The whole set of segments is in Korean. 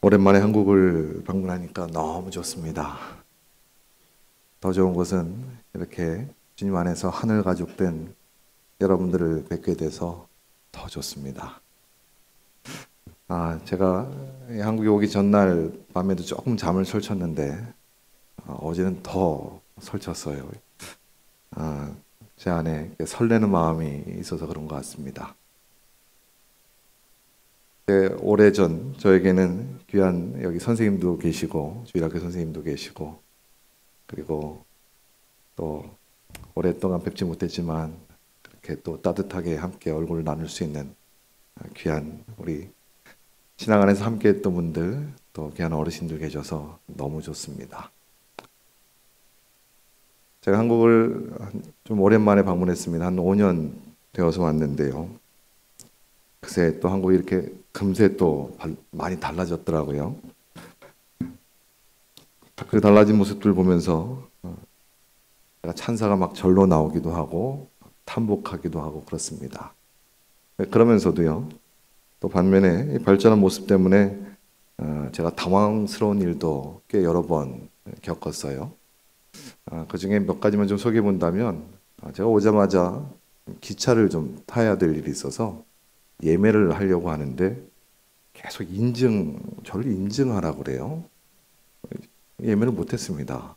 오랜만에 한국을 방문하니까 너무 좋습니다. 더 좋은 것은 이렇게 주님 안에서 하늘 가족된 여러분들을 뵙게 돼서 더 좋습니다. 제가 한국에 오기 전날 밤에도 조금 잠을 설쳤는데 어제는 더 설쳤어요. 제 안에 설레는 마음이 있어서 그런 것 같습니다. 오래전 저에게는 귀한 여기 선생님도 계시고 주일학교 선생님도 계시고 그리고 또 오랫동안 뵙지 못했지만 그렇게 또 따뜻하게 함께 얼굴을 나눌 수 있는 귀한 우리 신앙 안에서 함께 했던 분들 또 귀한 어르신들 계셔서 너무 좋습니다. 제가 한국을 좀 오랜만에 방문했습니다. 한 5년 되어서 왔는데요. 글쎄 또 한국이 이렇게 금세 또 많이 달라졌더라고요. 그 달라진 모습들 보면서 제가 찬사가 막 절로 나오기도 하고 탐복하기도 하고 그렇습니다. 그러면서도요. 또 반면에 발전한 모습 때문에 제가 당황스러운 일도 꽤 여러 번 겪었어요. 그 중에 몇 가지만 좀 소개해 본다면 제가 오자마자 기차를 좀 타야 될 일이 있어서 예매를 하려고 하는데 계속 저를 인증하라고 그래요. 예매를 못했습니다.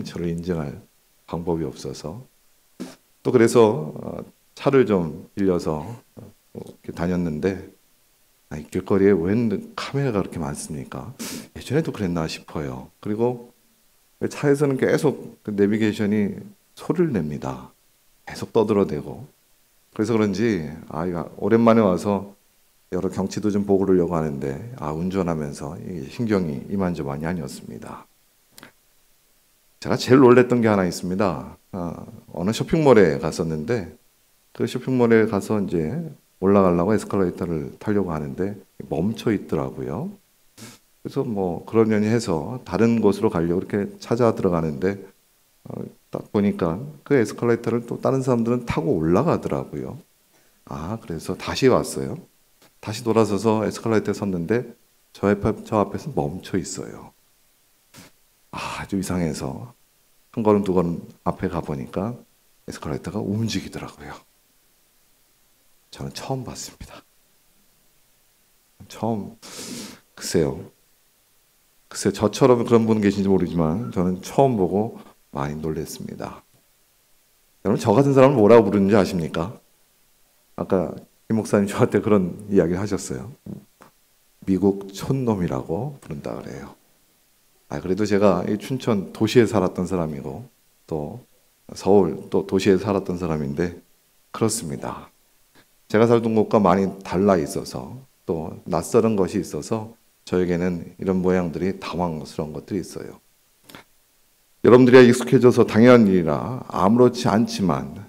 저를 인증할 방법이 없어서. 또 그래서 차를 좀 빌려서 다녔는데 이 길거리에 웬 카메라가 그렇게 많습니까? 예전에도 그랬나 싶어요. 그리고 차에서는 계속 내비게이션이 소리를 냅니다. 계속 떠들어대고. 그래서 그런지 오랜만에 와서 여러 경치도 좀 보고 그러려고 하는데 운전하면서 신경이 이만저만이 아니었습니다. 제가 제일 놀랬던 게 하나 있습니다. 어느 쇼핑몰에 갔었는데 그 쇼핑몰에 가서 이제 올라가려고 에스컬레이터를 타려고 하는데 멈춰 있더라고요. 그래서 뭐 그러려니 해서 다른 곳으로 가려고 이렇게 찾아 들어가는데 딱 보니까 그 에스컬레이터를 또 다른 사람들은 타고 올라가더라고요. 그래서 다시 왔어요. 다시 돌아서서 에스컬레이터에 섰는데 저 앞에서 멈춰 있어요. 아주 이상해서 한 걸음 두 걸음 앞에 가보니까 에스컬레이터가 움직이더라고요. 저는 처음 봤습니다. 글쎄 저처럼 그런 분 계신지 모르지만 저는 처음 보고 많이 놀랐습니다. 여러분 저 같은 사람을 뭐라고 부르는지 아십니까? 아까 김 목사님 저한테 그런 이야기를 하셨어요. 미국 촌놈이라고 부른다 그래요. 그래도 제가 이 춘천 도시에 살았던 사람이고 또 서울 또 도시에 살았던 사람인데 그렇습니다. 제가 살던 곳과 많이 달라 있어서 또 낯설은 것이 있어서 저에게는 이런 모양들이 당황스러운 것들이 있어요. 여러분들이 익숙해져서 당연한 일이라 아무렇지 않지만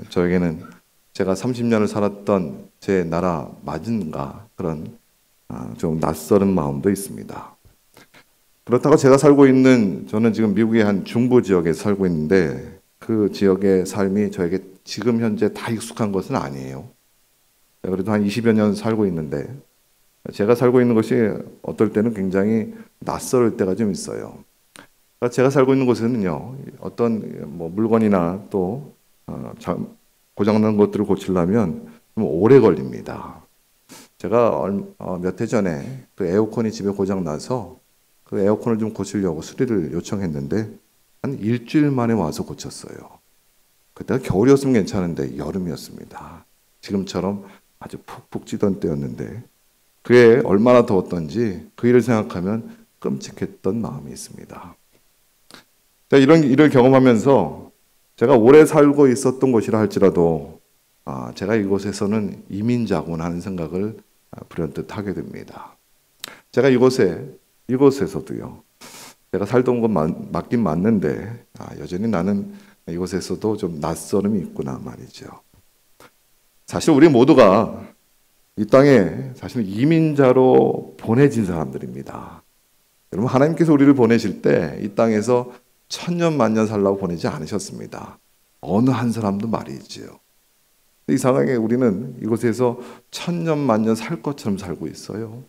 저에게는 제가 30년을 살았던 제 나라 맞은가 그런 좀 낯설은 마음도 있습니다. 그렇다고 제가 살고 있는 저는 지금 미국의 한 중부 지역에 살고 있는데 그 지역의 삶이 저에게 지금 현재 다 익숙한 것은 아니에요. 그래도 한 20여 년 살고 있는데 제가 살고 있는 것이 어떨 때는 굉장히 낯설 때가 좀 있어요. 제가 살고 있는 곳에는요, 어떤 물건이나 또 고장난 것들을 고치려면 좀 오래 걸립니다. 제가 몇 해 전에 그 에어컨이 집에 고장 나서 그 에어컨을 좀 고치려고 수리를 요청했는데 한 일주일 만에 와서 고쳤어요. 그때가 겨울이었으면 괜찮은데 여름이었습니다. 지금처럼 아주 푹푹 찌던 때였는데 그게 얼마나 더웠던지 그 일을 생각하면 끔찍했던 마음이 있습니다. 이런 일을 경험하면서 제가 오래 살고 있었던 곳이라 할지라도 제가 이곳에서는 이민자구나 하는 생각을 불현듯 하게 됩니다. 제가 이곳에서도요. 제가 살던 곳 맞긴 맞는데 여전히 나는 이곳에서도 좀 낯설음이 있구나 말이죠. 사실 우리 모두가 이 땅에 사실 이민자로 보내진 사람들입니다. 여러분 하나님께서 우리를 보내실 때 이 땅에서 천년 만년 살라고 보내지 않으셨습니다. 어느 한 사람도 말이지요. 이상하게 우리는 이곳에서 천년 만년 살 것처럼 살고 있어요.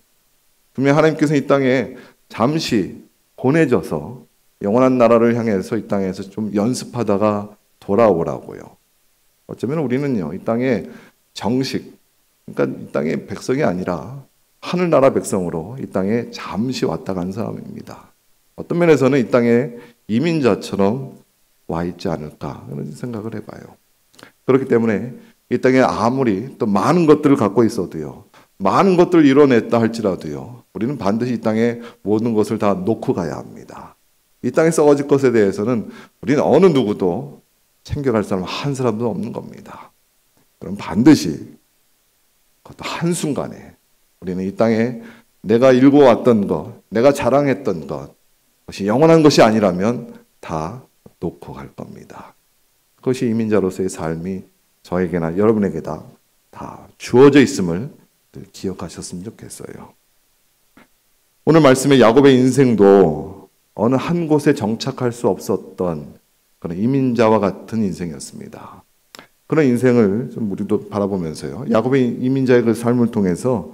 분명 하나님께서 이 땅에 잠시 보내져서 영원한 나라를 향해서 이 땅에서 좀 연습하다가 돌아오라고요. 어쩌면 우리는요, 이 땅에 정식, 그러니까 이 땅의 백성이 아니라 하늘나라 백성으로 이 땅에 잠시 왔다 간 사람입니다. 어떤 면에서는 이 땅에 이민자처럼 와 있지 않을까 그런 생각을 해봐요. 그렇기 때문에 이 땅에 아무리 또 많은 것들을 갖고 있어도요, 많은 것들을 이뤄냈다 할지라도요, 우리는 반드시 이 땅에 모든 것을 다 놓고 가야 합니다. 이 땅에 썩어질 것에 대해서는 우리는 어느 누구도 챙겨갈 사람 한 사람도 없는 겁니다. 그럼 반드시 그것도 한순간에 우리는 이 땅에 내가 일궈왔던 것, 내가 자랑했던 것, 그것이 영원한 것이 아니라면 다 놓고 갈 겁니다. 그것이 이민자로서의 삶이 저에게나 여러분에게 다 주어져 있음을 기억하셨으면 좋겠어요. 오늘 말씀의 야곱의 인생도 어느 한 곳에 정착할 수 없었던 그런 이민자와 같은 인생이었습니다. 그런 인생을 좀 우리도 바라보면서요, 야곱의 이민자의 그 삶을 통해서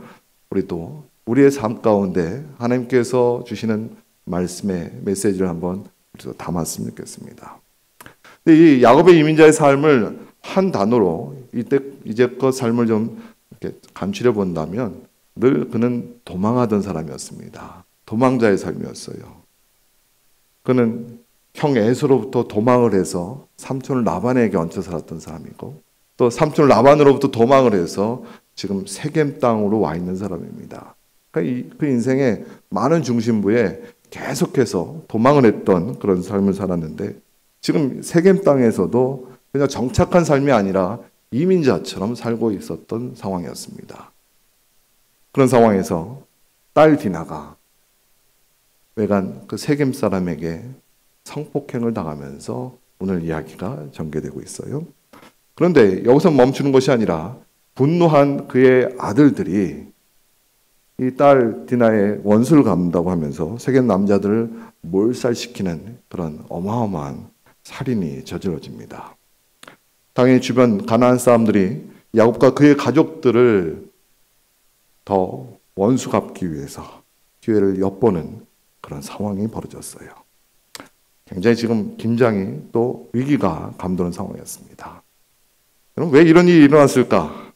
우리도 우리의 삶 가운데 하나님께서 주시는 말씀의 메시지를 한번 우리도 담았으면 좋겠습니다. 이 야곱의 이민자의 삶을 한 단어로 이제껏 삶을 좀 이렇게 간추려 본다면 늘 그는 도망하던 사람이었습니다. 도망자의 삶이었어요. 그는 형 에서로부터 도망을 해서 삼촌 라반에게 얹혀 살았던 사람이고, 또 삼촌 라반으로부터 도망을 해서 지금 세겜 땅으로 와 있는 사람입니다. 그러니까 그 인생의 많은 중심부에 계속해서 도망을 했던 그런 삶을 살았는데, 지금 세겜 땅에서도 그냥 정착한 삶이 아니라 이민자처럼 살고 있었던 상황이었습니다. 그런 상황에서 딸 디나가 외간 그 세겜 사람에게 성폭행을 당하면서 오늘 이야기가 전개되고 있어요. 그런데 여기서 멈추는 것이 아니라 분노한 그의 아들들이 이 딸 디나의 원수를 갚는다고 하면서 세겜 남자들을 몰살시키는 그런 어마어마한 살인이 저질러집니다. 당연히 주변 가나안 사람들이 야곱과 그의 가족들을 더 원수 갚기 위해서 기회를 엿보는 그런 상황이 벌어졌어요. 굉장히 지금 긴장이 또 위기가 감도는 상황이었습니다. 그럼 왜 이런 일이 일어났을까?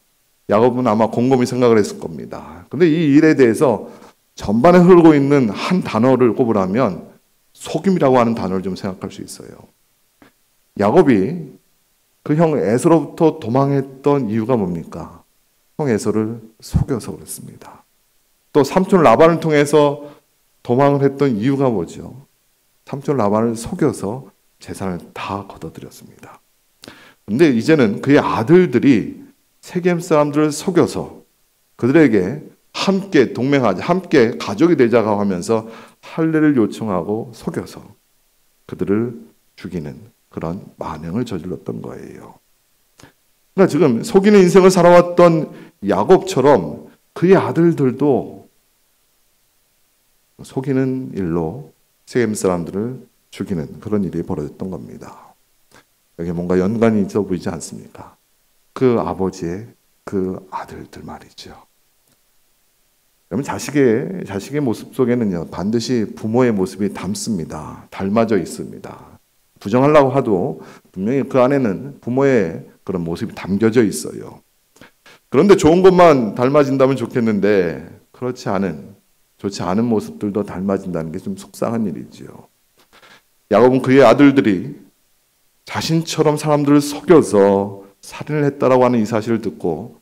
야곱은 아마 곰곰이 생각을 했을 겁니다. 그런데 이 일에 대해서 전반에 흐르고 있는 한 단어를 꼽으라면 속임이라고 하는 단어를 좀 생각할 수 있어요. 야곱이 그 형 에서로부터 도망했던 이유가 뭡니까? 형 에서를 속여서 그렇습니다. 또 삼촌 라반을 통해서 도망을 했던 이유가 뭐죠? 삼촌 라반을 속여서 재산을 다 걷어들였습니다. 그런데 이제는 그의 아들들이 세겜 사람들을 속여서 그들에게 함께 동맹하자, 함께 가족이 되자고 하면서 할례를 요청하고 속여서 그들을 죽이는 그런 만행을 저질렀던 거예요. 그러니까 지금 속이는 인생을 살아왔던 야곱처럼 그의 아들들도 속이는 일로 세겜 사람들을 죽이는 그런 일이 벌어졌던 겁니다. 여기 뭔가 연관이 있어 보이지 않습니까? 그 아버지의 그 아들들 말이죠. 여러분, 자식의 모습 속에는요, 반드시 부모의 모습이 닮습니다. 닮아져 있습니다. 부정하려고 하도 분명히 그 안에는 부모의 그런 모습이 담겨져 있어요. 그런데 좋은 것만 닮아진다면 좋겠는데 그렇지 않은, 좋지 않은 모습들도 닮아진다는 게 좀 속상한 일이지요. 야곱은 그의 아들들이 자신처럼 사람들을 속여서 살인을 했다라고 하는 이 사실을 듣고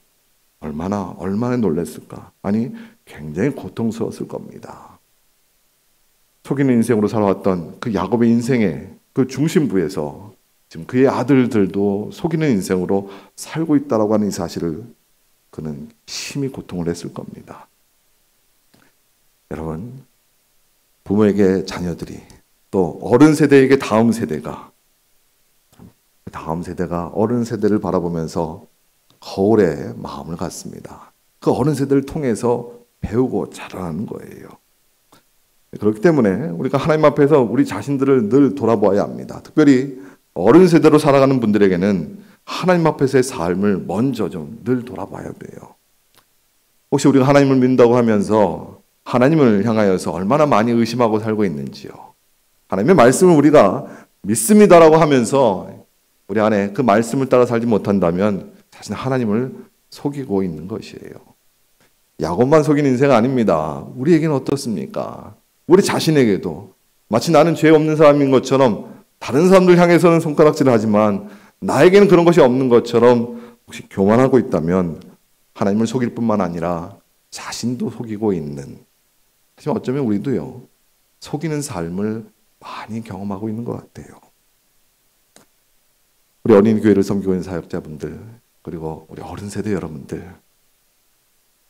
얼마나 놀랐을까. 아니, 굉장히 고통스러웠을 겁니다. 속이는 인생으로 살아왔던 그 야곱의 인생의 그 중심부에서 지금 그의 아들들도 속이는 인생으로 살고 있다라고 하는 이 사실을 그는 심히 고통을 했을 겁니다. 여러분, 부모에게 자녀들이, 또 어른 세대에게 다음 세대가 어른 세대를 바라보면서 거울에 마음을 갖습니다. 그 어른 세대를 통해서 배우고 자라는 거예요. 그렇기 때문에 우리가 하나님 앞에서 우리 자신들을 늘 돌아보아야 합니다. 특별히 어른 세대로 살아가는 분들에게는 하나님 앞에서의 삶을 먼저 좀 늘 돌아봐야 돼요. 혹시 우리가 하나님을 믿는다고 하면서 하나님을 향하여서 얼마나 많이 의심하고 살고 있는지요. 하나님의 말씀을 우리가 믿습니다라고 하면서 우리 안에 그 말씀을 따라 살지 못한다면 사실 하나님을 속이고 있는 것이에요. 야곱만 속이는 인생 아닙니다. 우리에게는 어떻습니까? 우리 자신에게도 마치 나는 죄 없는 사람인 것처럼 다른 사람들 향해서는 손가락질을 하지만 나에게는 그런 것이 없는 것처럼 혹시 교만하고 있다면 하나님을 속일 뿐만 아니라 자신도 속이고 있는, 하지만 어쩌면 우리도요 속이는 삶을 많이 경험하고 있는 것 같아요. 우리 어린 교회를 섬기고 있는 사역자분들, 그리고 우리 어른 세대 여러분들,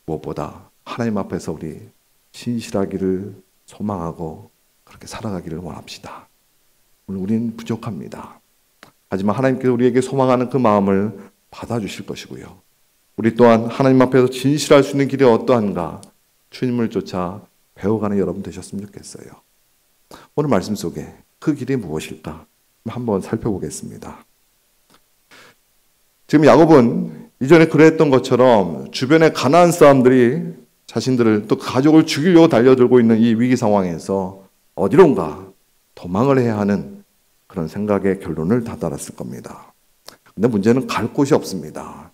무엇보다 하나님 앞에서 우리 신실하기를 소망하고 그렇게 살아가기를 원합시다. 오늘 우리는 부족합니다. 하지만 하나님께서 우리에게 소망하는 그 마음을 받아주실 것이고요. 우리 또한 하나님 앞에서 진실할 수 있는 길이 어떠한가 주님을 쫓아 배워가는 여러분 되셨으면 좋겠어요. 오늘 말씀 속에 그 길이 무엇일까 한번 살펴보겠습니다. 지금 야곱은 이전에 그랬던 것처럼 주변의 가나안 사람들이 자신들을 또 가족을 죽이려고 달려들고 있는 이 위기 상황에서 어디론가 도망을 해야 하는 그런 생각의 결론을 다다랐을 겁니다. 근데 문제는 갈 곳이 없습니다.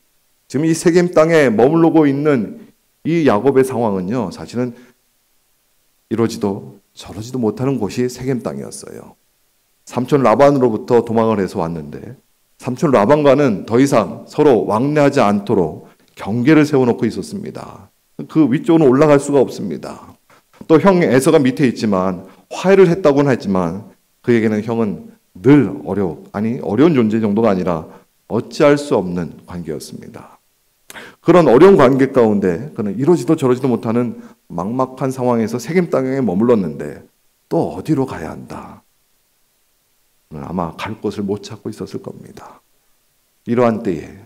지금 이 세겜 땅에 머무르고 있는 이 야곱의 상황은요, 사실은 이러지도 저러지도 못하는 곳이 세겜 땅이었어요. 삼촌 라반으로부터 도망을 해서 왔는데 삼촌 라반과는 더 이상 서로 왕래하지 않도록 경계를 세워놓고 있었습니다. 그 위쪽으로 올라갈 수가 없습니다. 또 형 에서가 밑에 있지만 화해를 했다고는 했지만 그에게는 형은 늘 어려운 존재 정도가 아니라 어찌할 수 없는 관계였습니다. 그런 어려운 관계 가운데 그는 이러지도 저러지도 못하는 막막한 상황에서 세겜 땅에 머물렀는데 또 어디로 가야 한다. 아마 갈 곳을 못 찾고 있었을 겁니다. 이러한 때에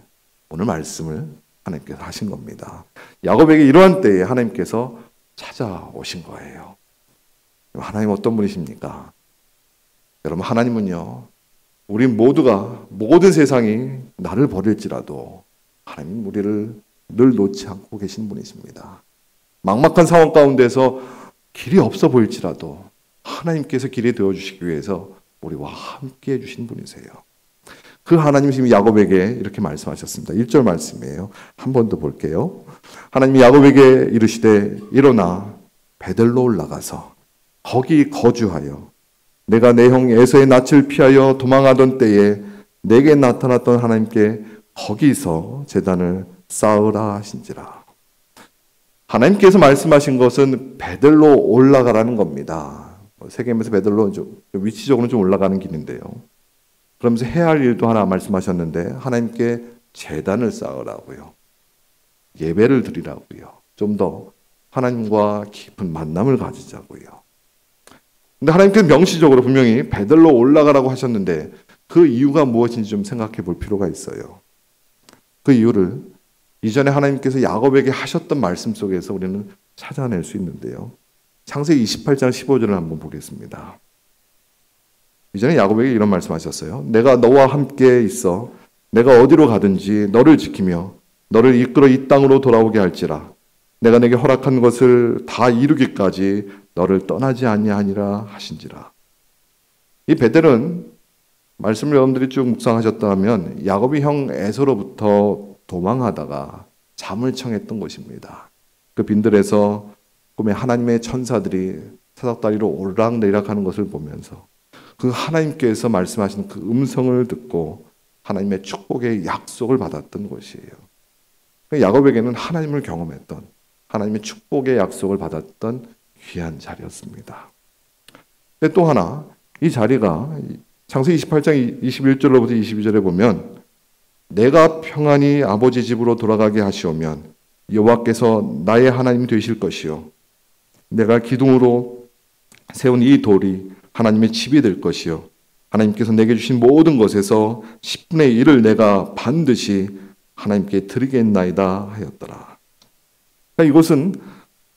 오늘 말씀을 하나님께서 하신 겁니다. 야곱에게 이러한 때에 하나님께서 찾아오신 거예요. 하나님 어떤 분이십니까? 여러분, 하나님은요, 우리 모두가 모든 세상이 나를 버릴지라도 하나님 우리를 늘 놓지 않고 계신 분이십니다. 막막한 상황 가운데서 길이 없어 보일지라도 하나님께서 길이 되어주시기 위해서 우리와 함께 해주신 분이세요. 그 하나님이 지금 야곱에게 이렇게 말씀하셨습니다. 1절 말씀이에요. 한 번 더 볼게요. 하나님이 야곱에게 이르시되 일어나 베델로 올라가서 거기 거주하여 내가 내 형 에서의 낯을 피하여 도망하던 때에 내게 나타났던 하나님께 거기서 제단을 쌓으라 하신지라. 하나님께서 말씀하신 것은 베델로 올라가라는 겁니다. 세겜에서 베델로 위치적으로는 좀 올라가는 길인데요. 그러면서 해야 할 일도 하나 말씀하셨는데 하나님께 제단을 쌓으라고요. 예배를 드리라고요. 좀 더 하나님과 깊은 만남을 가지자고요. 근데 하나님께서 명시적으로 분명히 베델로 올라가라고 하셨는데 그 이유가 무엇인지 좀 생각해 볼 필요가 있어요. 그 이유를 이전에 하나님께서 야곱에게 하셨던 말씀 속에서 우리는 찾아낼 수 있는데요. 창세기 28장 15절을 한번 보겠습니다. 이전에 야곱에게 이런 말씀하셨어요. 내가 너와 함께 있어 내가 어디로 가든지 너를 지키며 너를 이끌어 이 땅으로 돌아오게 할지라. 내가 내게 허락한 것을 다 이루기까지 너를 떠나지 아니하니라 하신지라. 이 베델은 말씀을 여러분들이 쭉 묵상하셨다면 야곱이 형 에서로부터 도망하다가 잠을 청했던 곳입니다. 그 빈들에서 꿈에 하나님의 천사들이 사닥다리로 오르락내리락 하는 것을 보면서 그 하나님께서 말씀하신 그 음성을 듣고 하나님의 축복의 약속을 받았던 곳이에요. 야곱에게는 하나님을 경험했던 하나님의 축복의 약속을 받았던 귀한 자리였습니다. 근데 또 하나 이 자리가 창세기 28장 21절로부터 22절에 보면 내가 평안히 아버지 집으로 돌아가게 하시오면 여호와께서 나의 하나님 되실 것이요 내가 기둥으로 세운 이 돌이 하나님의 집이 될 것이요 하나님께서 내게 주신 모든 것에서 10분의 1을 내가 반드시 하나님께 드리겠나이다 하였더라. 그러니까 이것은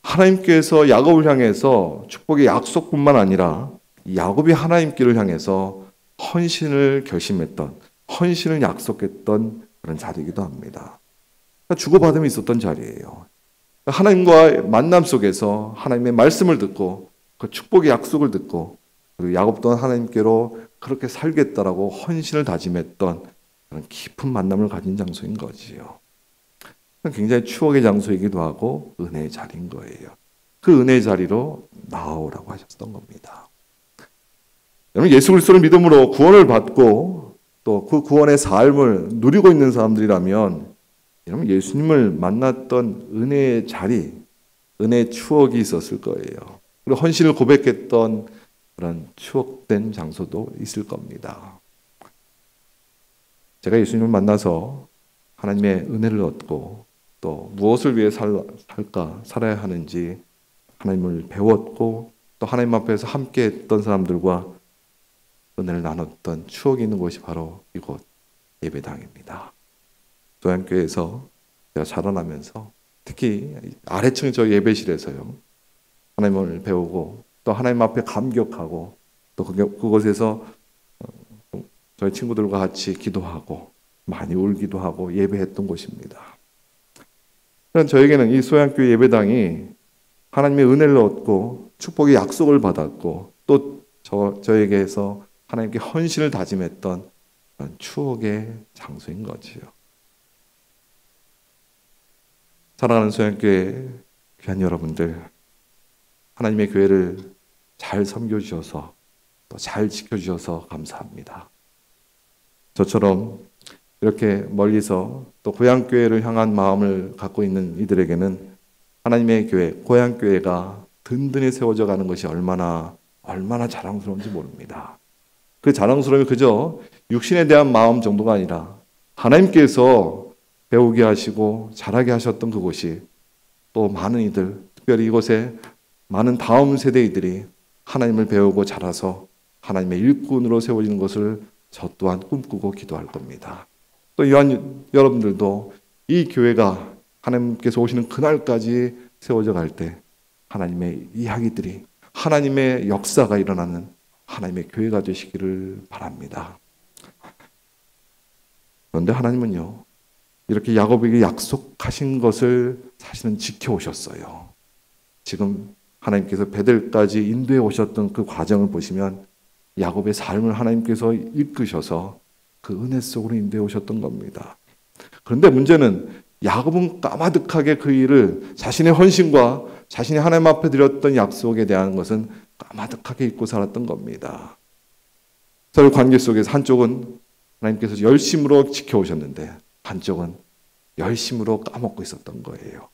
하나님께서 야곱을 향해서 축복의 약속뿐만 아니라 야곱이 하나님께를 향해서 헌신을 결심했던, 헌신을 약속했던 그런 자리이기도 합니다. 그러니까 주고받음이 있었던 자리예요. 하나님과의 만남 속에서 하나님의 말씀을 듣고 그 축복의 약속을 듣고 그리고 야곱 또한 하나님께로 그렇게 살겠다라고 헌신을 다짐했던 그런 깊은 만남을 가진 장소인 거지요. 굉장히 추억의 장소이기도 하고 은혜의 자리인 거예요. 그 은혜의 자리로 나오라고 하셨던 겁니다. 여러분, 예수 그리스도를 믿음으로 구원을 받고 또 그 구원의 삶을 누리고 있는 사람들이라면 여러분, 예수님을 만났던 은혜의 자리, 은혜의 추억이 있었을 거예요. 그리고 헌신을 고백했던 그런 추억된 장소도 있을 겁니다. 제가 예수님을 만나서 하나님의 은혜를 얻고 또 무엇을 위해 살아야 하는지 하나님을 배웠고 또 하나님 앞에서 함께 했던 사람들과 은혜를 나눴던 추억이 있는 곳이 바로 이곳 예배당입니다. 소양교회에서 제가 자라나면서 특히 아래층 저 예배실에서요, 하나님을 배우고 또 하나님 앞에 감격하고 또 그곳에서 저희 친구들과 같이 기도하고 많이 울기도 하고 예배했던 곳입니다. 그런 저에게는 이 소양교회 예배당이 하나님의 은혜를 얻고 축복의 약속을 받았고 또 저에게서 하나님께 헌신을 다짐했던 그런 추억의 장소인 거지요. 사랑하는 소양교회 귀한 여러분들, 하나님의 교회를 잘 섬겨주셔서 또 잘 지켜주셔서 감사합니다. 저처럼 이렇게 멀리서 또 고향교회를 향한 마음을 갖고 있는 이들에게는 하나님의 교회, 고향교회가 든든히 세워져 가는 것이 얼마나 자랑스러운지 모릅니다. 그 자랑스러움이 그저 육신에 대한 마음 정도가 아니라 하나님께서 배우게 하시고 자라게 하셨던 그곳이 또 많은 이들, 특별히 이곳에 많은 다음 세대이들이 하나님을 배우고 자라서 하나님의 일꾼으로 세워지는 것을 저 또한 꿈꾸고 기도할 겁니다. 또 여러분들도 이 교회가 하나님께서 오시는 그날까지 세워져 갈 때 하나님의 이야기들이, 하나님의 역사가 일어나는 하나님의 교회가 되시기를 바랍니다. 그런데 하나님은요, 이렇게 야곱에게 약속하신 것을 사실은 지켜오셨어요. 지금 하나님께서 베델까지 인도해 오셨던 그 과정을 보시면 야곱의 삶을 하나님께서 이끄셔서 그 은혜 속으로 인도해 오셨던 겁니다. 그런데 문제는 야곱은 까마득하게 그 일을 자신의 헌신과 자신이 하나님 앞에 드렸던 약속에 대한 것은 까마득하게 잊고 살았던 겁니다. 서로 관계 속에서 한쪽은 하나님께서 열심으로 지켜오셨는데 한쪽은 열심으로 까먹고 있었던 거예요.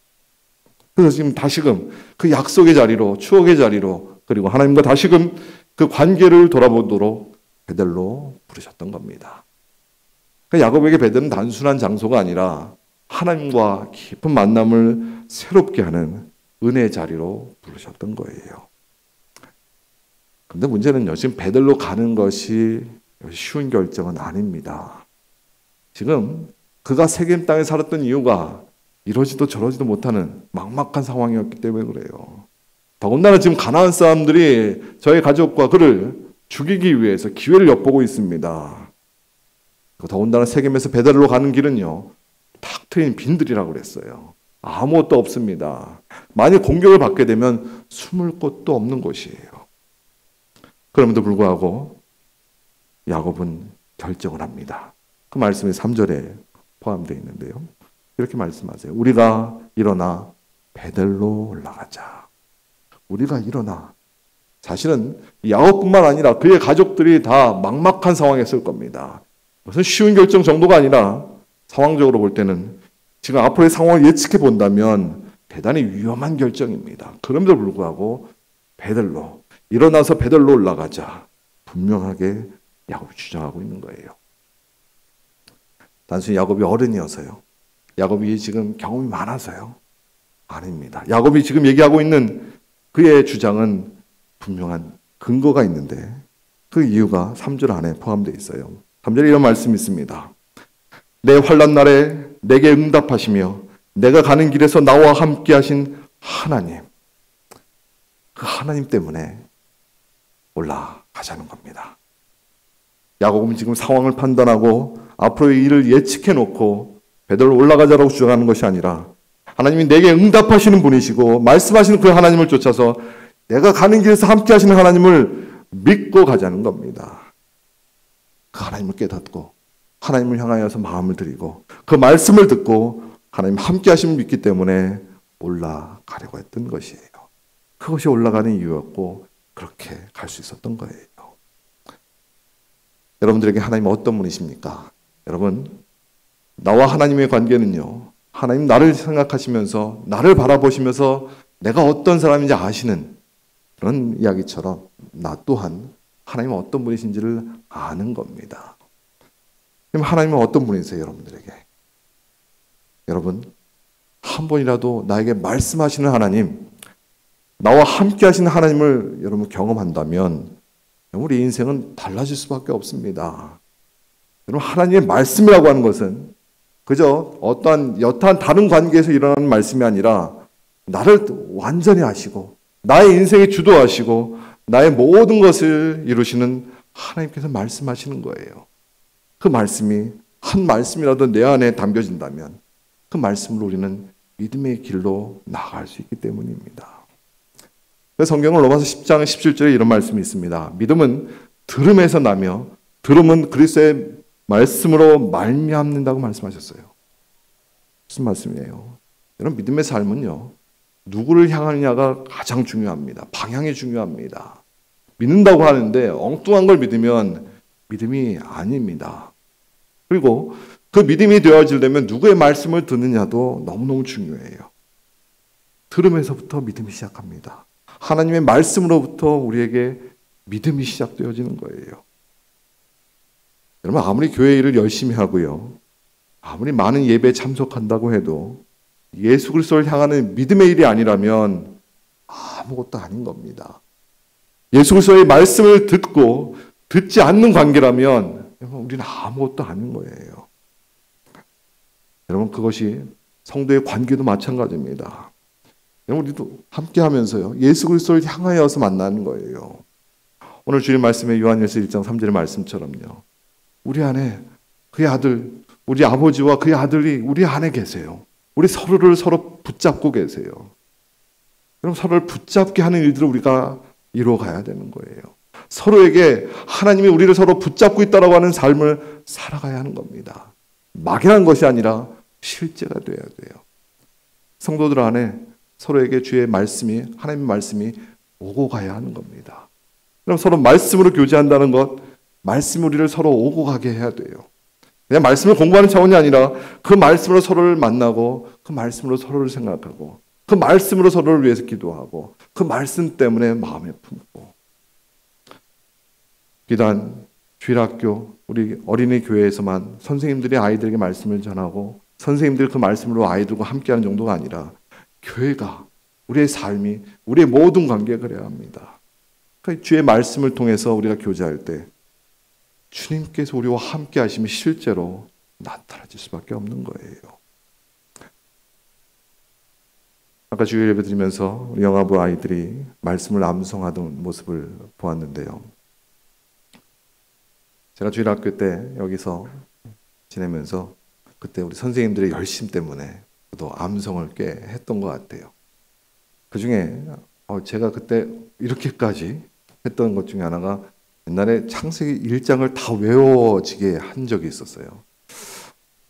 그래서 지금 다시금 그 약속의 자리로, 추억의 자리로, 그리고 하나님과 다시금 그 관계를 돌아보도록 베델로 부르셨던 겁니다. 그러니까 야곱에게 베델은 단순한 장소가 아니라 하나님과 깊은 만남을 새롭게 하는 은혜의 자리로 부르셨던 거예요. 그런데 문제는요, 지금 베델로 가는 것이 쉬운 결정은 아닙니다. 지금 그가 세겜 땅에 살았던 이유가 이러지도 저러지도 못하는 막막한 상황이었기 때문에 그래요. 더군다나 지금 가나안 사람들이 저의 가족과 그를 죽이기 위해서 기회를 엿보고 있습니다. 더군다나 세겜에서 베델로 가는 길은요, 탁 트인 빈들이라고 그랬어요. 아무것도 없습니다. 만약 공격을 받게 되면 숨을 곳도 없는 곳이에요. 그럼에도 불구하고 야곱은 결정을 합니다. 그 말씀이 3절에 포함되어 있는데요, 이렇게 말씀하세요. 우리가 일어나 베델로 올라가자. 우리가 일어나. 사실은 야곱뿐만 아니라 그의 가족들이 다 막막한 상황이었을 겁니다. 무슨 쉬운 결정 정도가 아니라 상황적으로 볼 때는 지금 앞으로의 상황을 예측해 본다면 대단히 위험한 결정입니다. 그럼에도 불구하고 베델로, 일어나서 베델로 올라가자. 분명하게 야곱이 주장하고 있는 거예요. 단순히 야곱이 어른이어서요, 야곱이 지금 경험이 많아서요? 아닙니다. 야곱이 지금 얘기하고 있는 그의 주장은 분명한 근거가 있는데 그 이유가 3절 안에 포함되어 있어요. 3절에 이런 말씀이 있습니다. 내 환난 날에 내게 응답하시며 내가 가는 길에서 나와 함께 하신 하나님, 그 하나님 때문에 올라가자는 겁니다. 야곱은 지금 상황을 판단하고 앞으로의 일을 예측해 놓고 베델로 올라가자라고 주장하는 것이 아니라 하나님이 내게 응답하시는 분이시고 말씀하시는 그 하나님을 쫓아서 내가 가는 길에서 함께 하시는 하나님을 믿고 가자는 겁니다. 그 하나님을 깨닫고 하나님을 향하여서 마음을 드리고 그 말씀을 듣고 하나님 함께 하심을 믿기 때문에 올라가려고 했던 것이에요. 그것이 올라가는 이유였고 그렇게 갈 수 있었던 거예요. 여러분들에게 하나님은 어떤 분이십니까? 여러분, 나와 하나님의 관계는요, 하나님 나를 생각하시면서 나를 바라보시면서 내가 어떤 사람인지 아시는 그런 이야기처럼 나 또한 하나님은 어떤 분이신지를 아는 겁니다. 그럼 하나님은 어떤 분이세요, 여러분들에게? 여러분, 한 번이라도 나에게 말씀하시는 하나님, 나와 함께 하시는 하나님을 여러분 경험한다면 우리 인생은 달라질 수밖에 없습니다. 여러분, 하나님의 말씀이라고 하는 것은 그저 어떠한 여타한 다른 관계에서 일어나는 말씀이 아니라 나를 완전히 아시고 나의 인생에 주도하시고 나의 모든 것을 이루시는 하나님께서 말씀하시는 거예요. 그 말씀이 한 말씀이라도 내 안에 담겨진다면 그 말씀으로 우리는 믿음의 길로 나아갈 수 있기 때문입니다. 성경은 로마서 10장 17절에 이런 말씀이 있습니다. 믿음은 들음에서 나며 들음은 그리스도의 말씀으로 말미암는다고 말씀하셨어요. 무슨 말씀이에요? 여러분, 믿음의 삶은요, 누구를 향하느냐가 가장 중요합니다. 방향이 중요합니다. 믿는다고 하는데 엉뚱한 걸 믿으면 믿음이 아닙니다. 그리고 그 믿음이 되어지려면 누구의 말씀을 듣느냐도 너무너무 중요해요. 들음에서부터 믿음이 시작합니다. 하나님의 말씀으로부터 우리에게 믿음이 시작되어지는 거예요. 여러분, 아무리 교회 일을 열심히 하고요, 아무리 많은 예배에 참석한다고 해도 예수 그리스도를 향하는 믿음의 일이 아니라면 아무것도 아닌 겁니다. 예수 그리스도의 말씀을 듣고 듣지 않는 관계라면 여러분, 우리는 아무것도 아닌 거예요. 여러분, 그것이 성도의 관계도 마찬가지입니다. 우리도 함께 하면서요, 예수 그리스도를 향하여서 만나는 거예요. 오늘 주일 말씀의 요한일서 1장 3절의 말씀처럼요, 우리 안에 그의 아들, 우리 아버지와 그의 아들이 우리 안에 계세요. 우리 서로를 서로 붙잡고 계세요. 그럼 서로를 붙잡게 하는 일들을 우리가 이루어가야 되는 거예요. 서로에게 하나님이 우리를 서로 붙잡고 있다라고 하는 삶을 살아가야 하는 겁니다. 막연한 것이 아니라 실제가 돼야 돼요. 성도들 안에 서로에게 주의 말씀이, 하나님의 말씀이 오고 가야 하는 겁니다. 그럼 서로 말씀으로 교제한다는 것, 말씀 우리를 서로 오고 가게 해야 돼요. 그냥 말씀을 공부하는 차원이 아니라 그 말씀으로 서로를 만나고 그 말씀으로 서로를 생각하고 그 말씀으로 서로를 위해서 기도하고 그 말씀 때문에 마음에 품고, 비단 주일학교, 우리 어린이 교회에서만 선생님들이 아이들에게 말씀을 전하고 선생님들 그 말씀으로 아이들과 함께하는 정도가 아니라 교회가, 우리의 삶이, 우리의 모든 관계가 그래야 합니다. 그러니까 주의 말씀을 통해서 우리가 교제할 때 주님께서 우리와 함께 하심이 실제로 나타나질 수밖에 없는 거예요. 아까 주일 예배 드리면서 영아부 아이들이 말씀을 암송하던 모습을 보았는데요. 제가 주일학교 때 여기서 지내면서 그때 우리 선생님들의 열심 때문에 또 암송을 꽤 했던 것 같아요. 그 중에 제가 그때 이렇게까지 했던 것 중에 하나가 옛날에 창세기 1장을 다 외워지게 한 적이 있었어요.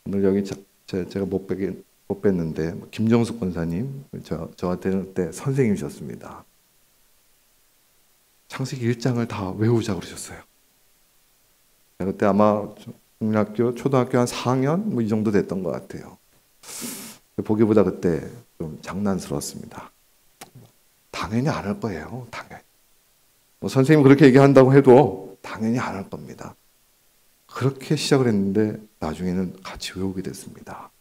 오늘 여기 제가 못 뵀는데 김정숙 권사님, 저한테는 그때 선생님이셨습니다. 창세기 1장을 다 외우자고 그러셨어요. 그때 아마 중학교, 초등학교 한 4학년 뭐 이 정도 됐던 것 같아요. 보기보다 그때 좀 장난스러웠습니다. 당연히 안 할 거예요. 당연히. 뭐 선생님 그렇게 얘기한다고 해도 당연히 안 할 겁니다. 그렇게 시작을 했는데 나중에는 같이 외우게 됐습니다.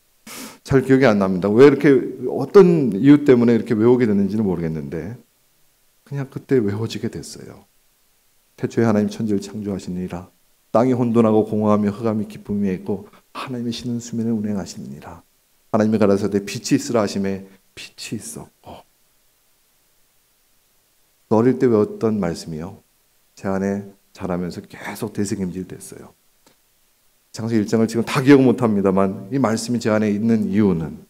잘 기억이 안 납니다. 왜 이렇게, 어떤 이유 때문에 이렇게 외우게 됐는지는 모르겠는데 그냥 그때 외워지게 됐어요. 태초에 하나님 천지를 창조하시니라. 땅이 혼돈하고 공허하며 흑암이 깊음에 있고 하나님의 신은 수면에 운행하시니라. 하나님이 가라사대 빛이 있으라 하심에 빛이 있었고. 어릴 때 외웠던 말씀이요, 제 안에 자라면서 계속 되새김질 됐어요. 창세기 1장을 지금 다 기억 못합니다만 이 말씀이 제 안에 있는 이유는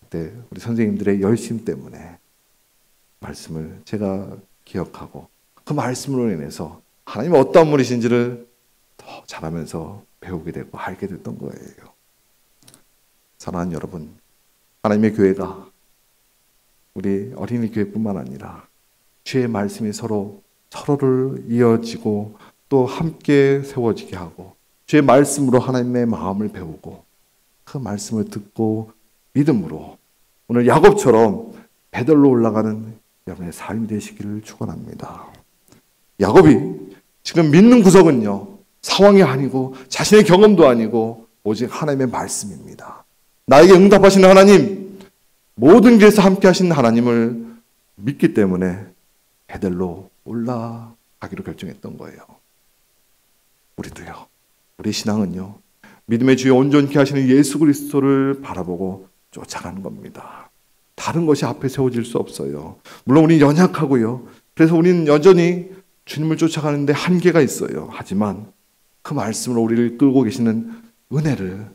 그때 우리 선생님들의 열심 때문에 말씀을 제가 기억하고 그 말씀으로 인해서 하나님이 어떤 분이신지를 더 잘하면서 배우게 되고 알게 됐던 거예요. 사랑하는 여러분, 하나님의 교회가 우리 어린이 교회뿐만 아니라 주의 말씀이 서로를 이어지고 또 함께 세워지게 하고 주의 말씀으로 하나님의 마음을 배우고 그 말씀을 듣고 믿음으로 오늘 야곱처럼 베들로 올라가는 여러분의 삶이 되시기를 축원합니다. 야곱이 지금 믿는 구석은요, 상황이 아니고 자신의 경험도 아니고 오직 하나님의 말씀입니다. 나에게 응답하시는 하나님, 모든 길에서 함께 하시는 하나님을 믿기 때문에 베들로 올라가기로 결정했던 거예요. 우리도요, 우리 신앙은요, 믿음의 주에 온전케 하시는 예수 그리스도를 바라보고 쫓아가는 겁니다. 다른 것이 앞에 세워질 수 없어요. 물론 우리는 연약하고요. 그래서 우리는 여전히 주님을 쫓아가는데 한계가 있어요. 하지만 그 말씀으로 우리를 끌고 계시는 은혜를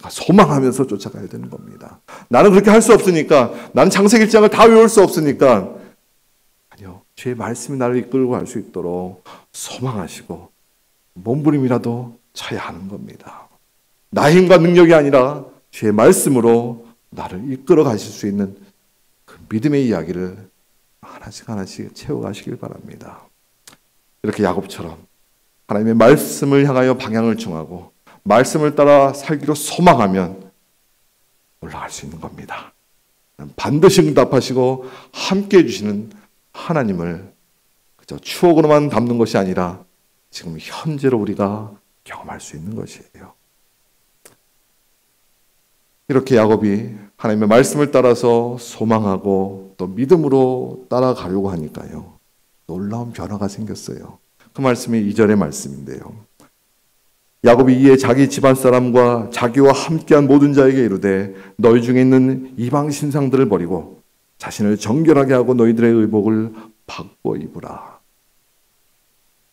소망하면서 쫓아가야 되는 겁니다. 나는 그렇게 할 수 없으니까, 나는 창세기 1장을 다 외울 수 없으니까, 아니요, 주의 말씀이 나를 이끌고 갈 수 있도록 소망하시고 몸부림이라도 쳐야 하는 겁니다. 나의 힘과 능력이 아니라 주의 말씀으로 나를 이끌어 가실 수 있는 그 믿음의 이야기를 하나씩 채워가시길 바랍니다. 이렇게 야곱처럼 하나님의 말씀을 향하여 방향을 정하고 말씀을 따라 살기로 소망하면 올라갈 수 있는 겁니다. 반드시 응답하시고 함께해 주시는 하나님을 그저 추억으로만 담는 것이 아니라 지금 현재로 우리가 경험할 수 있는 것이에요. 이렇게 야곱이 하나님의 말씀을 따라서 소망하고 또 믿음으로 따라가려고 하니까요, 놀라운 변화가 생겼어요. 그 말씀이 2절의 말씀인데요. 야곱이 이에 자기 집안 사람과 자기와 함께한 모든 자에게 이르되 너희 중에 있는 이방 신상들을 버리고 자신을 정결하게 하고 너희들의 의복을 바꿔 입으라.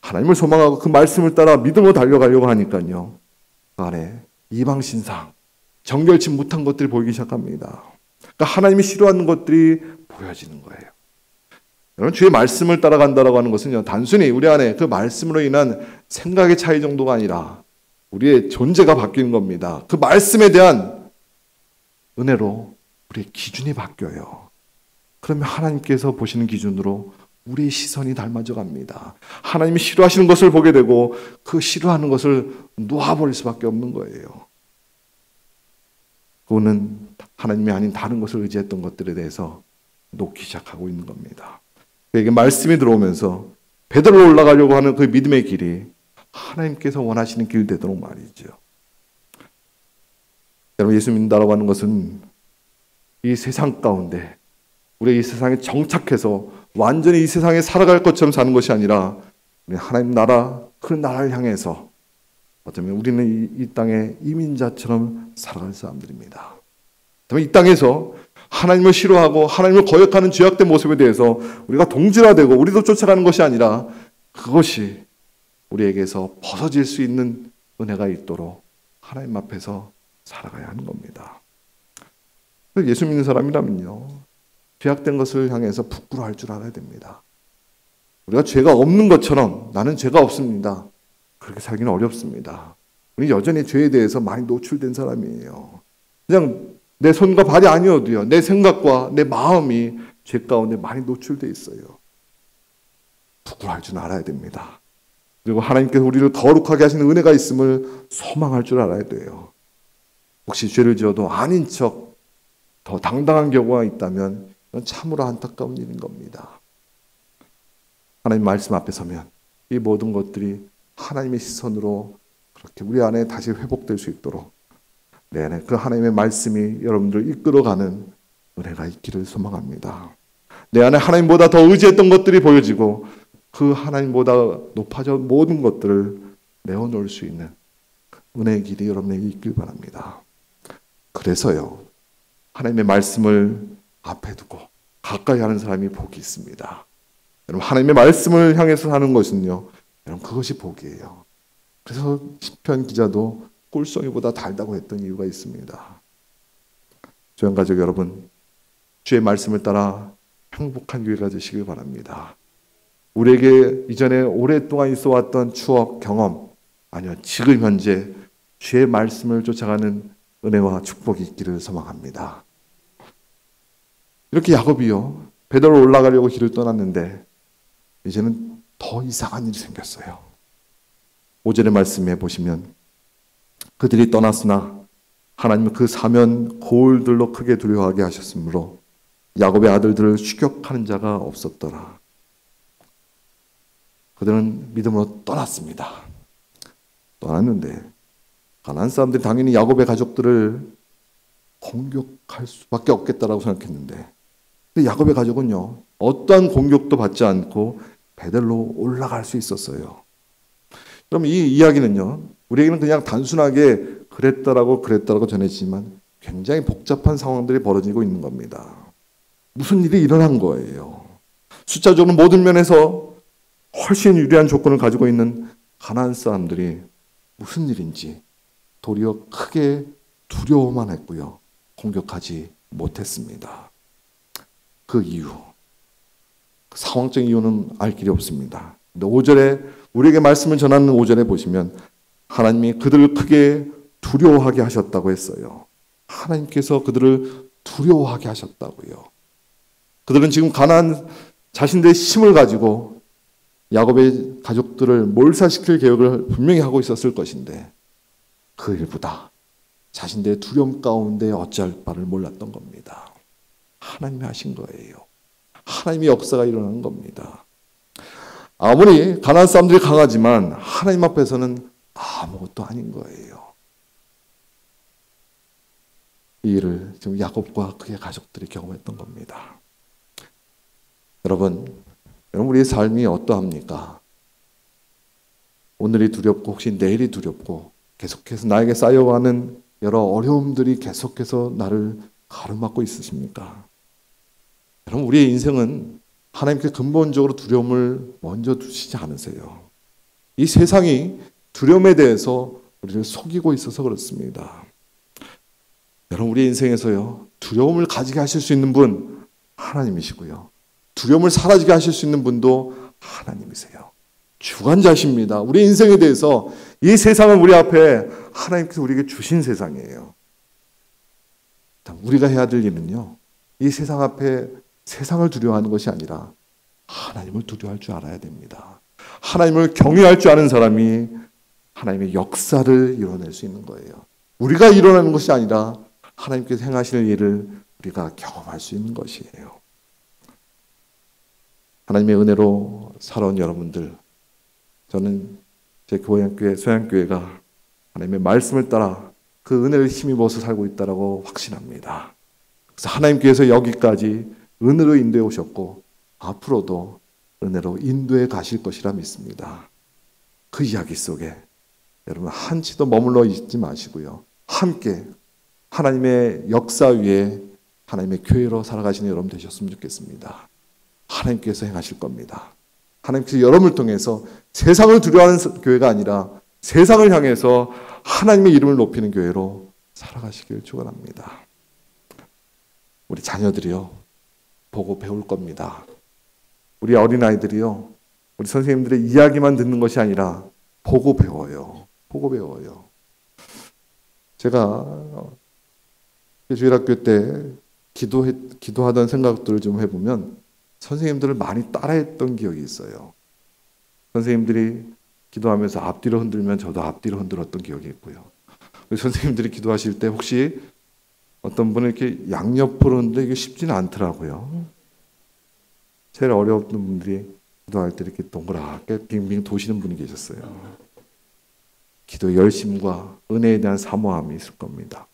하나님을 소망하고 그 말씀을 따라 믿음으로 달려가려고 하니까요, 그 안에 이방 신상, 정결치 못한 것들이 보이기 시작합니다. 그러니까 하나님이 싫어하는 것들이 보여지는 거예요. 여러분, 주의 말씀을 따라간다라고 하는 것은요, 단순히 우리 안에 그 말씀으로 인한 생각의 차이 정도가 아니라 우리의 존재가 바뀌는 겁니다. 그 말씀에 대한 은혜로 우리의 기준이 바뀌어요. 그러면 하나님께서 보시는 기준으로 우리의 시선이 닮아져 갑니다. 하나님이 싫어하시는 것을 보게 되고 그 싫어하는 것을 놓아버릴 수밖에 없는 거예요. 그거는 하나님이 아닌 다른 것을 의지했던 것들에 대해서 놓기 시작하고 있는 겁니다. 그에게 말씀이 들어오면서 베드로로 올라가려고 하는 그 믿음의 길이 하나님께서 원하시는 길 되도록 말이죠. 여러분, 예수 믿는다라고 하는 것은 이 세상 가운데 우리 이 세상에 정착해서 완전히 이 세상에 살아갈 것처럼 사는 것이 아니라 하나님 나라, 그 나라를 향해서 어쩌면 우리는 이 땅의 이민자처럼 살아갈 사람들입니다. 이 땅에서 하나님을 싫어하고 하나님을 거역하는 죄악된 모습에 대해서 우리가 동질화되고 우리도 쫓아가는 것이 아니라 그것이 우리에게서 벗어질 수 있는 은혜가 있도록 하나님 앞에서 살아가야 하는 겁니다. 예수 믿는 사람이라면요, 죄악된 것을 향해서 부끄러워할 줄 알아야 됩니다. 우리가 죄가 없는 것처럼 나는 죄가 없습니다, 그렇게 살기는 어렵습니다. 우리 여전히 죄에 대해서 많이 노출된 사람이에요. 그냥 내 손과 발이 아니어도요, 내 생각과 내 마음이 죄 가운데 많이 노출되어 있어요. 부끄러워할 줄 알아야 됩니다. 그리고 하나님께서 우리를 거룩하게 하시는 은혜가 있음을 소망할 줄 알아야 돼요. 혹시 죄를 지어도 아닌 척 더 당당한 경우가 있다면 이건 참으로 안타까운 일인 겁니다. 하나님 말씀 앞에 서면 이 모든 것들이 하나님의 시선으로 그렇게 우리 안에 다시 회복될 수 있도록 내 안에 그 하나님의 말씀이 여러분들을 이끌어가는 은혜가 있기를 소망합니다. 내 안에 하나님보다 더 의지했던 것들이 보여지고 그 하나님보다 높아져 모든 것들을 내어놓을 수 있는 은혜의 길이 여러분에게 있길 바랍니다. 그래서요, 하나님의 말씀을 앞에 두고 가까이 하는 사람이 복이 있습니다. 여러분, 하나님의 말씀을 향해서 사는 것은요, 여러분, 그것이 복이에요. 그래서 시편 기자도 꿀송이보다 달다고 했던 이유가 있습니다. 조연가족 여러분, 주의 말씀을 따라 행복한 교회가 되시길 바랍니다. 우리에게 이전에 오랫동안 있어왔던 추억, 경험, 아니요, 지금 현재 주의 말씀을 쫓아가는 은혜와 축복이 있기를 소망합니다. 이렇게 야곱이요, 베델로 올라가려고 길을 떠났는데 이제는 더 이상한 일이 생겼어요. 5절의 말씀에 보시면 그들이 떠났으나 하나님은 그 사면 고울들로 크게 두려워하게 하셨으므로 야곱의 아들들을 추격하는 자가 없었더라. 그들은 믿음으로 떠났습니다. 떠났는데 가나안 사람들이 당연히 야곱의 가족들을 공격할 수밖에 없겠다라고 생각했는데, 근데 야곱의 가족은요, 어떠한 공격도 받지 않고 베델로 올라갈 수 있었어요. 그럼 이 이야기는요, 우리에게는 그냥 단순하게 그랬다라고 전해지지만 굉장히 복잡한 상황들이 벌어지고 있는 겁니다. 무슨 일이 일어난 거예요. 숫자적으로 모든 면에서 훨씬 유리한 조건을 가지고 있는 가나안 사람들이 무슨 일인지 도리어 크게 두려워만 했고요, 공격하지 못했습니다. 그 이유, 그 상황적인 이유는 알 길이 없습니다. 근데 5절에 우리에게 말씀을 전하는 5절에 보시면 하나님이 그들을 크게 두려워하게 하셨다고 했어요. 하나님께서 그들을 두려워하게 하셨다고요. 그들은 지금 가나안 자신들의 힘을 가지고 야곱의 가족들을 몰살시킬 계획을 분명히 하고 있었을 것인데 그 일보다 자신들의 두려움 가운데 어찌할 바를 몰랐던 겁니다. 하나님이 하신 거예요. 하나님의 역사가 일어나는 겁니다. 아무리 가나안 사람들이 강하지만 하나님 앞에서는 아무것도 아닌 거예요. 이 일을 지금 야곱과 그의 가족들이 경험했던 겁니다. 여러분 우리의 삶이 어떠합니까? 오늘이 두렵고 혹시 내일이 두렵고 계속해서 나에게 쌓여가는 여러 어려움들이 계속해서 나를 가로막고 있으십니까? 여러분 우리의 인생은 하나님께 근본적으로 두려움을 먼저 두시지 않으세요. 이 세상이 두려움에 대해서 우리를 속이고 있어서 그렇습니다. 여러분 우리 인생에서요, 두려움을 가지게 하실 수 있는 분 하나님이시고요, 두려움을 사라지게 하실 수 있는 분도 하나님이세요. 주관자십니다. 우리 인생에 대해서 이 세상은 우리 앞에 하나님께서 우리에게 주신 세상이에요. 우리가 해야 될 일은요, 이 세상 앞에 세상을 두려워하는 것이 아니라 하나님을 두려워할 줄 알아야 됩니다. 하나님을 경외할 줄 아는 사람이 하나님의 역사를 이뤄낼 수 있는 거예요. 우리가 이뤄내는 것이 아니라 하나님께서 행하시는 일을 우리가 경험할 수 있는 것이에요. 하나님의 은혜로 살아온 여러분들, 저는 제 교회, 소양교회가 하나님의 말씀을 따라 그 은혜를 힘입어서 살고 있다고 확신합니다. 그래서 하나님께서 여기까지 은혜로 인도해 오셨고 앞으로도 은혜로 인도해 가실 것이라 믿습니다. 그 이야기 속에 여러분 한치도 머물러 있지 마시고요, 함께 하나님의 역사 위에 하나님의 교회로 살아가시는 여러분 되셨으면 좋겠습니다. 하나님께서 행하실 겁니다. 하나님께서 여러분을 통해서 세상을 두려워하는 교회가 아니라 세상을 향해서 하나님의 이름을 높이는 교회로 살아가시길 축원합니다. 우리 자녀들이요, 보고 배울 겁니다. 우리 어린아이들이요, 우리 선생님들의 이야기만 듣는 것이 아니라 보고 배워요. 보고 배워요. 제가 주일학교 때 기도하던 생각들을 좀 해보면 선생님들을 많이 따라했던 기억이 있어요. 선생님들이 기도하면서 앞뒤로 흔들면 저도 앞뒤로 흔들었던 기억이 있고요. 선생님들이 기도하실 때 혹시 어떤 분은 이렇게 양옆으로 흔들기 이게 쉽지는 않더라고요. 제일 어려웠던 분들이 기도할 때 이렇게 동그랗게 빙빙 도시는 분이 계셨어요. 기도의 열심과 은혜에 대한 사모함이 있을 겁니다.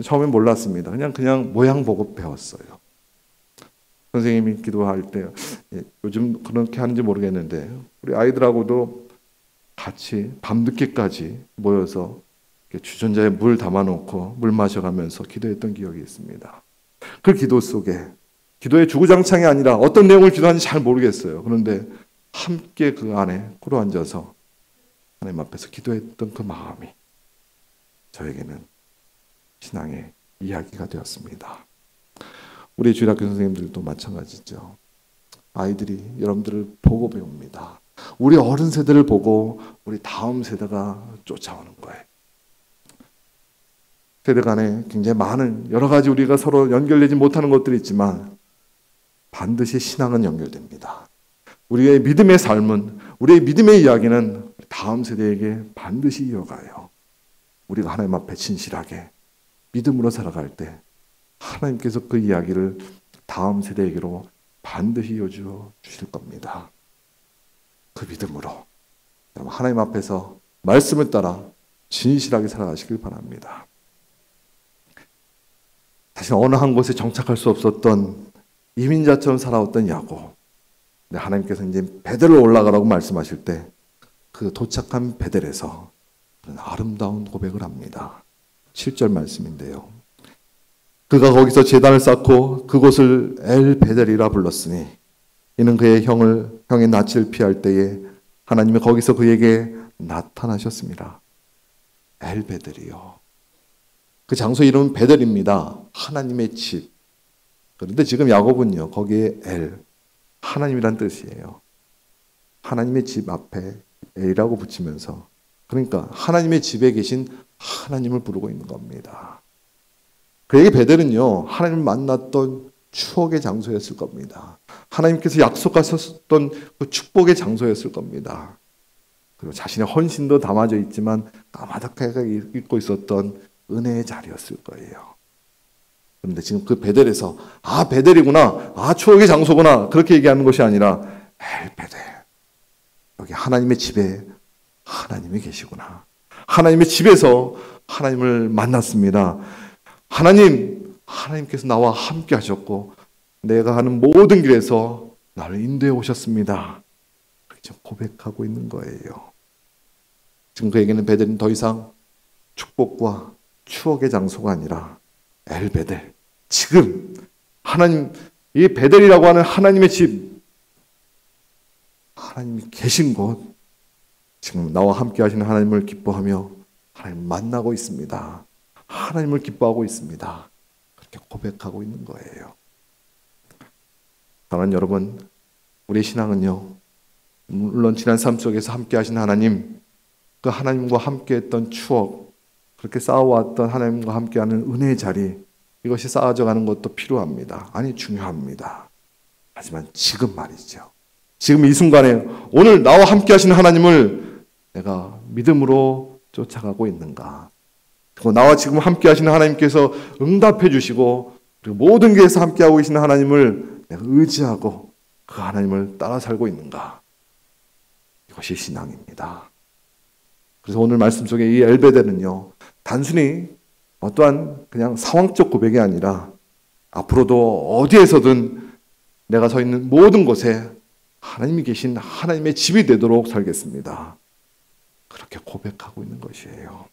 처음엔 몰랐습니다. 그냥 모양 보고 배웠어요. 선생님이 기도할 때, 요즘 그렇게 하는지 모르겠는데 우리 아이들하고도 같이 밤늦게까지 모여서 주전자에 물 담아놓고 물 마셔가면서 기도했던 기억이 있습니다. 그 기도 속에, 기도의 주구장창이 아니라 어떤 내용을 기도하는지 잘 모르겠어요. 그런데 함께 그 안에 꿇어 앉아서 하나님 앞에서 기도했던 그 마음이 저에게는 신앙의 이야기가 되었습니다. 우리 주일학교 선생님들도 마찬가지죠. 아이들이 여러분들을 보고 배웁니다. 우리 어른 세대를 보고 우리 다음 세대가 쫓아오는 거예요. 세대 간에 굉장히 많은 여러 가지 우리가 서로 연결되지 못하는 것들이 있지만 반드시 신앙은 연결됩니다. 우리의 믿음의 삶은, 우리의 믿음의 이야기는 다음 세대에게 반드시 이어가요. 우리가 하나님 앞에 진실하게 믿음으로 살아갈 때 하나님께서 그 이야기를 다음 세대에게로 반드시 이어주어 주실 겁니다. 그 믿음으로 여러분 하나님 앞에서 말씀을 따라 진실하게 살아가시길 바랍니다. 다시 어느 한 곳에 정착할 수 없었던 이민자처럼 살아왔던 야곱, 하나님께서 이제 베델로 올라가라고 말씀하실 때 그 도착한 베델에서 아름다운 고백을 합니다. 7절 말씀인데요. 그가 거기서 제단을 쌓고 그곳을 엘 베델이라 불렀으니 이는 그의 형의 낯을 피할 때에 하나님이 거기서 그에게 나타나셨습니다. 엘 베델이요. 그 장소 이름은 베델입니다. 하나님의 집. 그런데 지금 야곱은요, 거기에 엘, 하나님이란 뜻이에요. 하나님의 집 앞에 엘이라고 붙이면서, 그러니까 하나님의 집에 계신 하나님을 부르고 있는 겁니다. 그에게 베델은요, 하나님을 만났던 추억의 장소였을 겁니다. 하나님께서 약속하셨던 그 축복의 장소였을 겁니다. 그리고 자신의 헌신도 담아져 있지만 까마득하게 잊고 있었던 은혜의 자리였을 거예요. 그런데 지금 그 베델에서 베델이구나, 추억의 장소구나, 그렇게 얘기하는 것이 아니라 엘 베델, 여기 하나님의 집에 하나님이 계시구나, 하나님의 집에서 하나님을 만났습니다. 하나님께서 나와 함께 하셨고 내가 가는 모든 길에서 나를 인도해 오셨습니다. 그렇게 고백하고 있는 거예요. 지금 그에게는 베델은 더 이상 축복과 추억의 장소가 아니라 엘 베델, 지금 하나님, 이 베델이라고 하는 하나님의 집, 하나님이 계신 곳, 지금 나와 함께 하시는 하나님을 기뻐하며 하나님 만나고 있습니다. 하나님을 기뻐하고 있습니다. 그렇게 고백하고 있는 거예요. 사랑하는 여러분, 우리의 신앙은요, 물론 지난 삶 속에서 함께 하신 하나님, 그 하나님과 함께 했던 추억, 그렇게 쌓아왔던 하나님과 함께하는 은혜의 자리, 이것이 쌓아져 가는 것도 필요합니다. 아니, 중요합니다. 하지만 지금 말이죠. 지금 이 순간에 오늘 나와 함께 하시는 하나님을 내가 믿음으로 쫓아가고 있는가? 그리고 나와 지금 함께 하시는 하나님께서 응답해 주시고 그리고 모든 길에서 함께하고 계시는 하나님을 내가 의지하고 그 하나님을 따라 살고 있는가? 이것이 신앙입니다. 그래서 오늘 말씀 속에 이 엘베델은요, 단순히 어떠한 그냥 상황적 고백이 아니라 앞으로도 어디에서든 내가 서 있는 모든 곳에 하나님이 계신 하나님의 집이 되도록 살겠습니다. 그렇게 고백하고 있는 것이에요.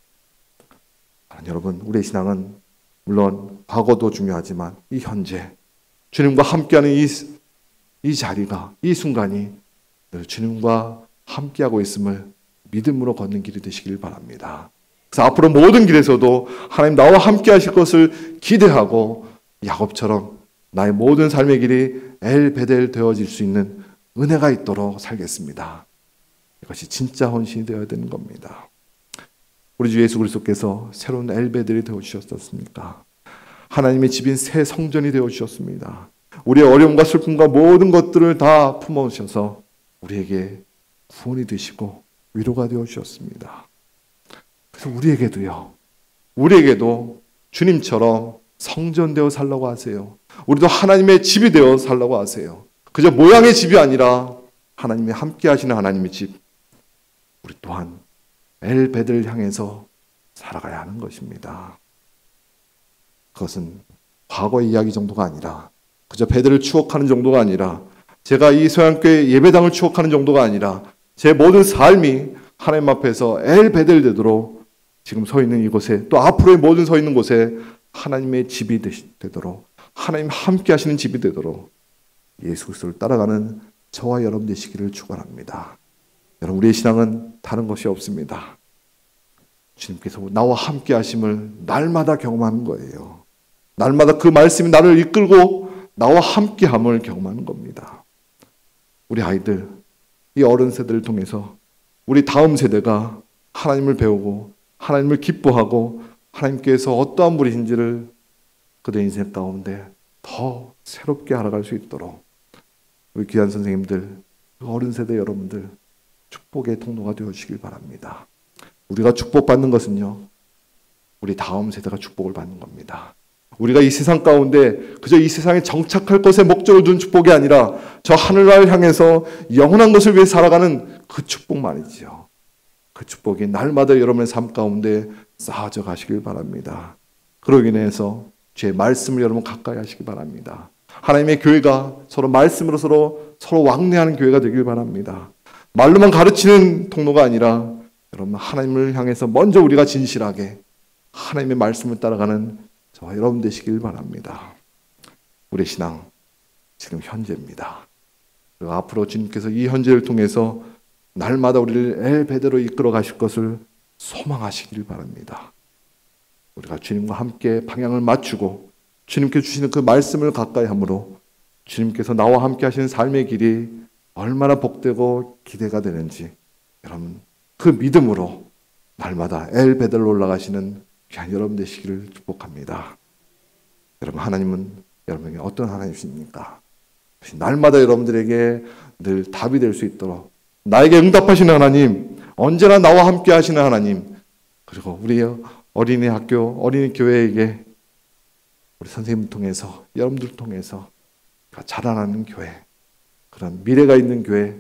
여러분, 우리의 신앙은 물론 과거도 중요하지만 이 현재 주님과 함께하는 이 자리가, 이 순간이 늘 주님과 함께하고 있음을 믿음으로 걷는 길이 되시길 바랍니다. 그래서 앞으로 모든 길에서도 하나님 나와 함께 하실 것을 기대하고 야곱처럼 나의 모든 삶의 길이 엘 베델 되어질 수 있는 은혜가 있도록 살겠습니다. 이것이 진짜 헌신이 되어야 되는 겁니다. 우리 주 예수 그리스도께서 새로운 엘 베델이 되어주셨습니까? 하나님의 집인 새 성전이 되어주셨습니다. 우리의 어려움과 슬픔과 모든 것들을 다 품어주셔서 우리에게 구원이 되시고 위로가 되어주셨습니다. 그래서 우리에게도 주님처럼 성전되어 살라고 하세요. 우리도 하나님의 집이 되어 살라고 하세요. 그저 모양의 집이 아니라 하나님이 함께 하시는 하나님의 집, 우리 또한 엘 베델을 향해서 살아가야 하는 것입니다. 그것은 과거의 이야기 정도가 아니라, 그저 베델을 추억하는 정도가 아니라, 제가 이 소양교회 예배당을 추억하는 정도가 아니라 제 모든 삶이 하나님 앞에서 엘 베델 되도록 지금 서 있는 이곳에, 또 앞으로의 모든 서 있는 곳에 하나님의 집이 되도록, 하나님 함께 하시는 집이 되도록 예수 그리스도를 따라가는 저와 여러분 되시기를 축원합니다. 여러분, 우리의 신앙은 다른 것이 없습니다. 주님께서 나와 함께 하심을 날마다 경험하는 거예요. 날마다 그 말씀이 나를 이끌고 나와 함께함을 경험하는 겁니다. 우리 아이들, 이 어른 세대를 통해서 우리 다음 세대가 하나님을 배우고 하나님을 기뻐하고 하나님께서 어떠한 분이신지를 그들 인생 가운데 더 새롭게 알아갈 수 있도록 우리 귀한 선생님들, 어른 세대 여러분들 축복의 통로가 되어주시길 바랍니다. 우리가 축복받는 것은요, 우리 다음 세대가 축복을 받는 겁니다. 우리가 이 세상 가운데 그저 이 세상에 정착할 것에 목적을 둔 축복이 아니라 저 하늘나라를 향해서 영원한 것을 위해 살아가는 그 축복만이지요. 그 축복이 날마다 여러분의 삶 가운데 쌓아져 가시길 바랍니다. 그러기 인해서 주의 말씀을 여러분 가까이 하시기 바랍니다. 하나님의 교회가 서로 말씀으로 서로 왕래하는 교회가 되길 바랍니다. 말로만 가르치는 통로가 아니라 여러분 하나님을 향해서 먼저 우리가 진실하게 하나님의 말씀을 따라가는 저와 여러분 되시길 바랍니다. 우리 신앙 지금 현재입니다. 그리고 앞으로 주님께서 이 현재를 통해서 날마다 우리를 엘베드로 이끌어 가실 것을 소망하시길 바랍니다. 우리가 주님과 함께 방향을 맞추고 주님께 주시는 그 말씀을 가까이 함으로 주님께서 나와 함께 하시는 삶의 길이 얼마나 복되고 기대가 되는지 여러분 그 믿음으로 날마다 엘베드로 올라가시는 귀한 여러분 되시기를 축복합니다. 여러분 하나님은 여러분에게 어떤 하나님이십니까? 날마다 여러분들에게 늘 답이 될 수 있도록 나에게 응답하시는 하나님, 언제나 나와 함께 하시는 하나님, 그리고 우리 어린이 학교, 어린이 교회에게 우리 선생님 통해서 여러분들 통해서 자라나는 교회, 그런 미래가 있는 교회,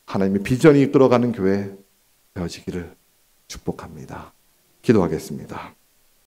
하나님의 비전이 이끌어가는 교회 되어지기를 축복합니다. 기도하겠습니다.